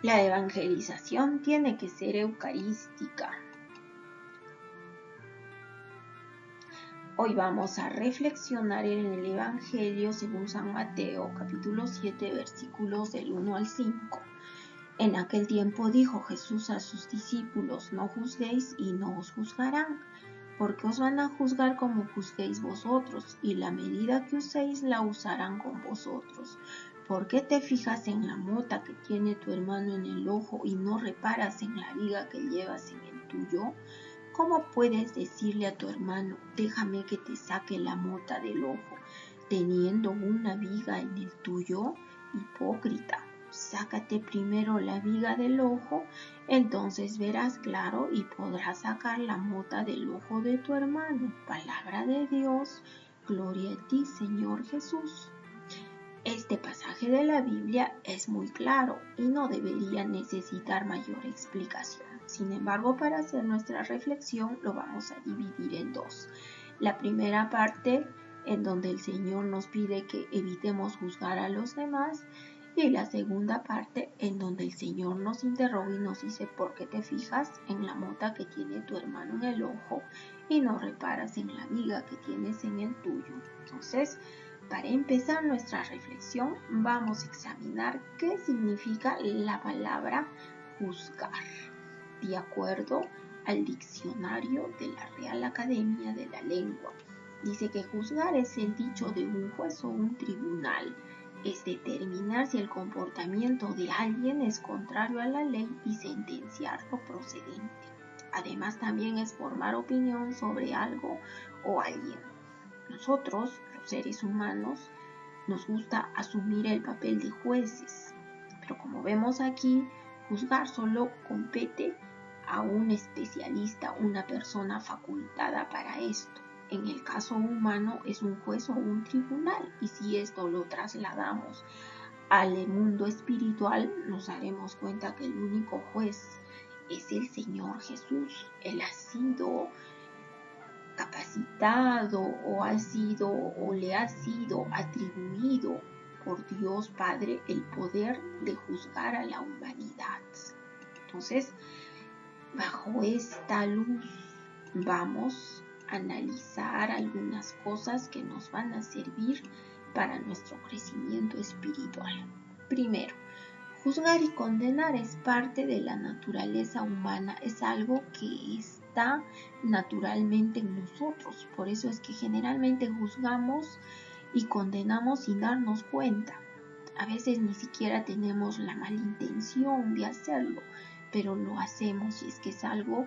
La evangelización tiene que ser eucarística. Hoy vamos a reflexionar en el Evangelio según San Mateo, capítulo 7, versículos del 1 al 5. En aquel tiempo dijo Jesús a sus discípulos: no juzguéis y no os juzgarán, porque os van a juzgar como juzguéis vosotros, y la medida que uséis la usarán con vosotros. ¿Por qué te fijas en la mota que tiene tu hermano en el ojo y no reparas en la viga que llevas en el tuyo? ¿Cómo puedes decirle a tu hermano: déjame que te saque la mota del ojo, teniendo una viga en el tuyo? Hipócrita, sácate primero la viga del ojo, entonces verás claro y podrás sacar la mota del ojo de tu hermano. Palabra de Dios, gloria a ti, Señor Jesús. Este pasaje de la Biblia es muy claro y no debería necesitar mayor explicación. Sin embargo, para hacer nuestra reflexión lo vamos a dividir en dos. La primera parte, en donde el Señor nos pide que evitemos juzgar a los demás, y la segunda parte, en donde el Señor nos interroga y nos dice: ¿por qué te fijas en la mota que tiene tu hermano en el ojo y no reparas en la viga que tienes en el tuyo? Entonces, para empezar nuestra reflexión, vamos a examinar qué significa la palabra juzgar, de acuerdo al diccionario de la Real Academia de la Lengua. Dice que juzgar es el dicho de un juez o un tribunal. Es determinar si el comportamiento de alguien es contrario a la ley y sentenciar lo procedente. Además, también es formar opinión sobre algo o alguien. Nosotros, los seres humanos, nos gusta asumir el papel de jueces, pero como vemos aquí, juzgar solo compete a un especialista, una persona facultada para esto. En el caso humano es un juez o un tribunal, y si esto lo trasladamos al mundo espiritual, nos daremos cuenta que el único juez es el Señor Jesús. Él ha sido capacitado o le ha sido atribuido por Dios Padre el poder de juzgar a la humanidad. Entonces, bajo esta luz vamos a analizar algunas cosas que nos van a servir para nuestro crecimiento espiritual. Primero, juzgar y condenar es parte de la naturaleza humana, es algo que está naturalmente en nosotros. Por eso es que generalmente juzgamos y condenamos sin darnos cuenta. A veces ni siquiera tenemos la mala intención de hacerlo, pero lo hacemos, y es que es algo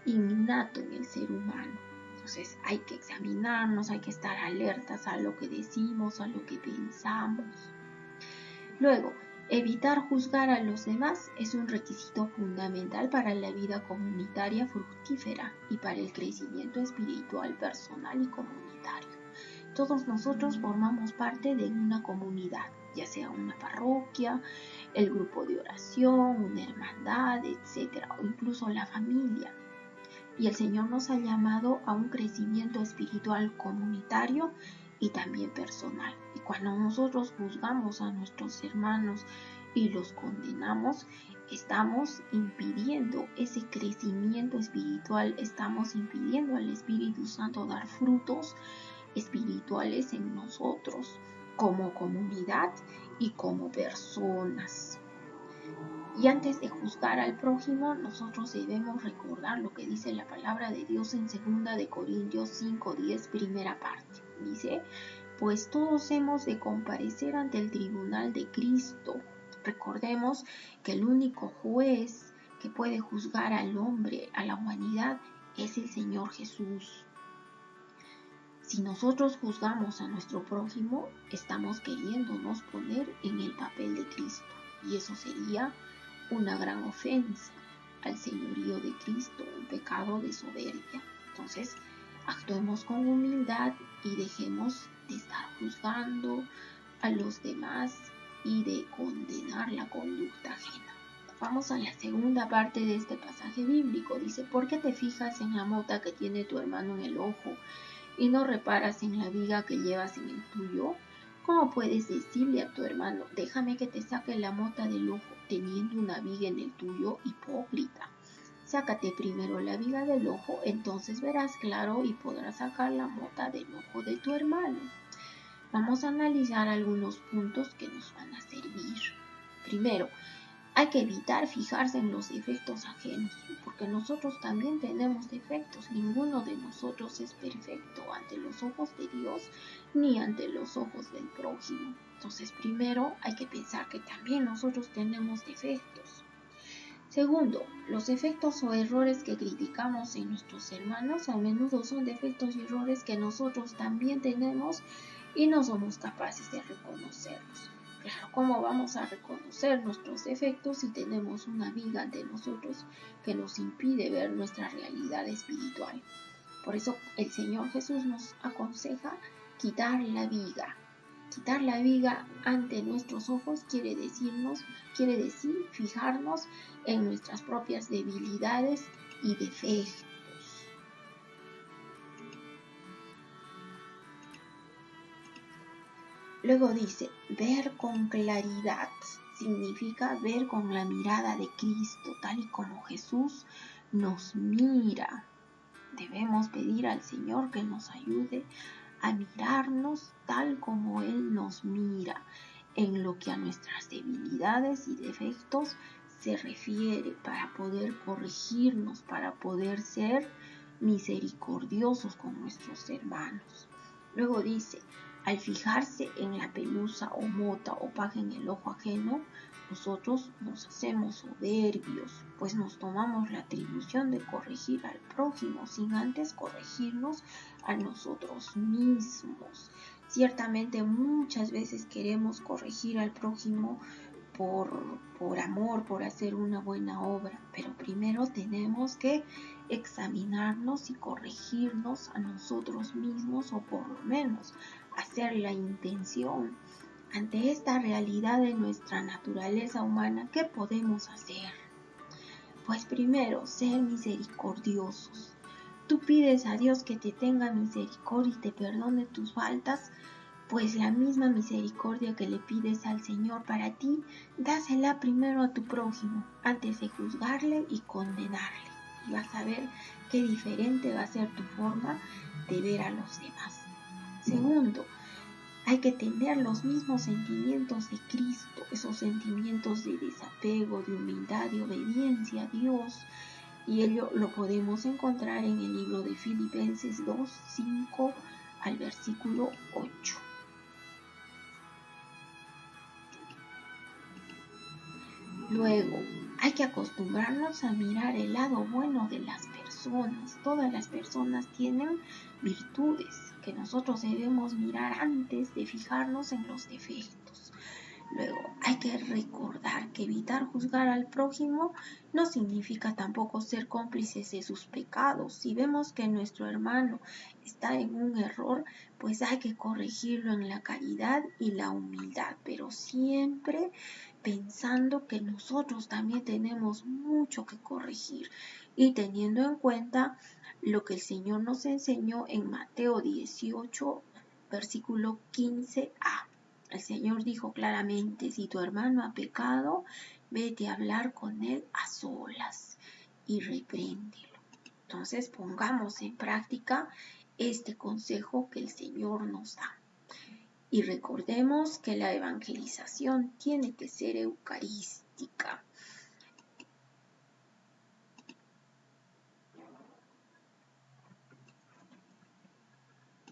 innato en el ser humano. Entonces hay que examinarnos, hay que estar alertas a lo que decimos, a lo que pensamos. Luego, evitar juzgar a los demás es un requisito fundamental para la vida comunitaria fructífera y para el crecimiento espiritual personal y comunitario. Todos nosotros formamos parte de una comunidad, ya sea una parroquia, el grupo de oración, una hermandad, etc., o incluso la familia. Y el Señor nos ha llamado a un crecimiento espiritual comunitario y también personal. Y cuando nosotros juzgamos a nuestros hermanos y los condenamos, estamos impidiendo ese crecimiento espiritual, estamos impidiendo al Espíritu Santo dar frutos espirituales en nosotros como comunidad y como personas. Y antes de juzgar al prójimo, nosotros debemos recordar lo que dice la palabra de Dios en 2 de Corintios 5:10, primera parte. Dice: pues todos hemos de comparecer ante el tribunal de Cristo. Recordemos que el único juez que puede juzgar al hombre, a la humanidad, es el Señor Jesús. Si nosotros juzgamos a nuestro prójimo, estamos queriéndonos poner en el papel de Cristo, y eso sería una gran ofensa al señorío de Cristo, un pecado de soberbia. Entonces, actuemos con humildad y dejemos de estar juzgando a los demás y de condenar la conducta ajena. Vamos a la segunda parte de este pasaje bíblico. Dice: ¿por qué te fijas en la mota que tiene tu hermano en el ojo y no reparas en la viga que llevas en el tuyo? ¿Cómo puedes decirle a tu hermano, déjame que te saque la mota del ojo, teniendo una viga en el tuyo? Hipócrita. Sácate primero la viga del ojo, entonces verás claro y podrás sacar la mota del ojo de tu hermano. Vamos a analizar algunos puntos que nos van a servir. Primero, hay que evitar fijarse en los defectos ajenos, porque nosotros también tenemos defectos. Ninguno de nosotros es perfecto ante los ojos de Dios ni ante los ojos del prójimo. Entonces, primero hay que pensar que también nosotros tenemos defectos. Segundo, los defectos o errores que criticamos en nuestros hermanos a menudo son defectos y errores que nosotros también tenemos y no somos capaces de reconocerlos. Claro, ¿cómo vamos a reconocer nuestros defectos si tenemos una viga ante nosotros que nos impide ver nuestra realidad espiritual? Por eso el Señor Jesús nos aconseja quitar la viga. Quitar la viga ante nuestros ojos quiere decir fijarnos en nuestras propias debilidades y defectos. Luego dice, ver con claridad. Significa ver con la mirada de Cristo, tal y como Jesús nos mira. Debemos pedir al Señor que nos ayude a mirarnos tal como Él nos mira, en lo que a nuestras debilidades y defectos se refiere, para poder corregirnos, para poder ser misericordiosos con nuestros hermanos. Luego dice, al fijarse en la pelusa o mota o paja en el ojo ajeno, nosotros nos hacemos soberbios, pues nos tomamos la atribución de corregir al prójimo sin antes corregirnos a nosotros mismos. Ciertamente muchas veces queremos corregir al prójimo por amor, por hacer una buena obra, pero primero tenemos que examinarnos y corregirnos a nosotros mismos, o por lo menos hacer la intención. Ante esta realidad de nuestra naturaleza humana, ¿qué podemos hacer? Pues primero, ser misericordiosos. Tú pides a Dios que te tenga misericordia y te perdone tus faltas, pues la misma misericordia que le pides al Señor para ti, dásela primero a tu prójimo, antes de juzgarle y condenarle. Y vas a ver qué diferente va a ser tu forma de ver a los demás. Segundo, hay que tener los mismos sentimientos de Cristo, esos sentimientos de desapego, de humildad, de obediencia a Dios. Y ello lo podemos encontrar en el libro de Filipenses 2, 5 al versículo 8. Luego, hay que acostumbrarnos a mirar el lado bueno de las personas. Todas las personas tienen virtudes que nosotros debemos mirar antes de fijarnos en los defectos. Luego, hay que recordar que evitar juzgar al prójimo no significa tampoco ser cómplices de sus pecados. Si vemos que nuestro hermano está en un error, pues hay que corregirlo en la caridad y la humildad, pero siempre pensando que nosotros también tenemos mucho que corregir y teniendo en cuenta lo que el Señor nos enseñó en Mateo 18, versículo 15a. El Señor dijo claramente, si tu hermano ha pecado, vete a hablar con él a solas y repréndelo. Entonces pongamos en práctica este consejo que el Señor nos da. Y recordemos que la evangelización tiene que ser eucarística.